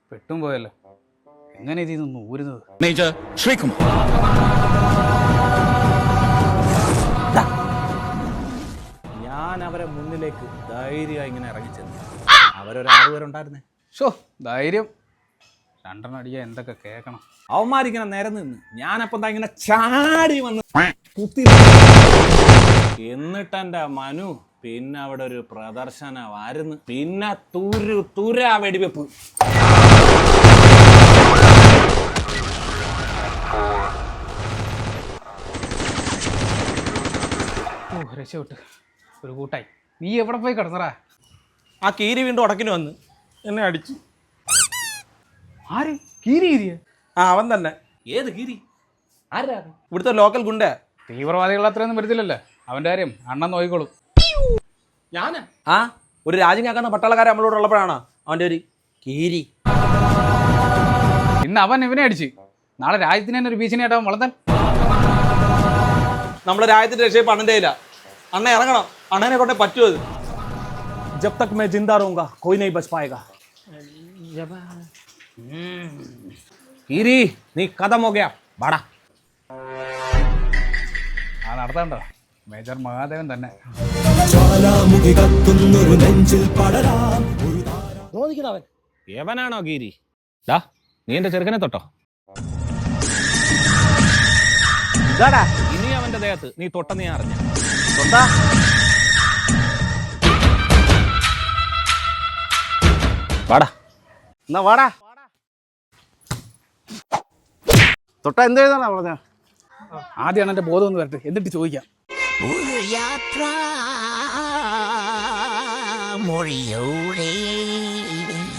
പെട്ടും പോയല്ലോ. എങ്ങനെ ഇതിന്ന് ഊരുന്നത്? മേജർ ശ്രീകുമാർ. ഞാൻ അവരെ മുന്നിലേക്ക് ധൈര്യമായി ഇങ്ങനെ ഇറങ്ങിച്ചെന്നു. അവരൊരു 6 പേരുണ്ടായിരുന്നേ. ധൈര്യം 2 അടിയാ എന്തൊക്കെ കേൾക്കണം. അവന്മാരിങ്ങനെ നിരന്ന് ഞാനപ്പം എന്താ ഇങ്ങനെ ചാടി വന്ന് കുത്തി. എന്നിട്ടെൻ്റെ മനു പിന്നെ അവിടെ ഒരു പ്രദർശനമായിരുന്നു. പിന്നെ തുരാ വെടിവെപ്പ്. രക്ഷപ്പെട്ട് ഒരു കൂട്ടായി. നീ എവിടെ പോയി കിടന്നറാ? ആ കീരി വീണ്ടും ഉടക്കിന് വന്ന് എന്നെ അടിച്ചു. ആര്? കീരിയ? അവൻ തന്നെ. ഏത് കീരി? ആരാ? ഇവിടുത്തെ ലോക്കൽ ഗുണ്ട. തീവ്രവാദികൾ അത്രയൊന്നും വരുത്തില്ലല്ലേ. അവൻ്റെ കാര്യം അണ്ണൻ നോക്കിക്കോളും. ഞാനാ? ഒരു രാജ്യം കാക്കുന്ന പട്ടാളക്കാരെ നമ്മളോട് ഉള്ളപ്പോഴാണ് അവൻ്റെ ഒരു കീരി. ഇന്ന് അവൻ ഇവനെ അടിച്ച്, നാളെ രാജ്യത്തിന് തന്നെ ഒരു ഭീഷണിയായിട്ട് അവൻ വളർത്താൻ. നമ്മുടെ രാജ്യത്തിന്റെ രക്ഷയും അണ്ണൻ്റെ ഇല്ല. അണ്ണ ഇറങ്ങണം. അണ്ണനെ കൊണ്ടേ പറ്റുമോ? ജബ് തക് മേ ജിന്ദാ റഹൂംഗാ കോയി നഹീ ബച്ച് പായേഗാ. കീരി നീ ഖതം ഹോ ഗയാ. ബാടാ. നടത്തണ്ടോ? മേജർ മഹാദേവൻ തന്നെ. യവനാണോ ഗീരി? നീ എന്റെ ചെറുക്കനെ തൊട്ടോ? ഇനി അവന്റെ ദേഹത്ത് നീ തൊട്ടെന്ന് ഞാൻ അറിഞ്ഞ. വാടാ. എന്നാ വാടാ. തൊട്ട എന്തെഴുതാനാ പറഞ്ഞ? ആദ്യമാണ് എൻ്റെ ബോധം ഒന്ന് വരട്ടെ, എന്നിട്ട് ചോദിക്കാം. ഒരു യാത്ര മൊഴിയോടെ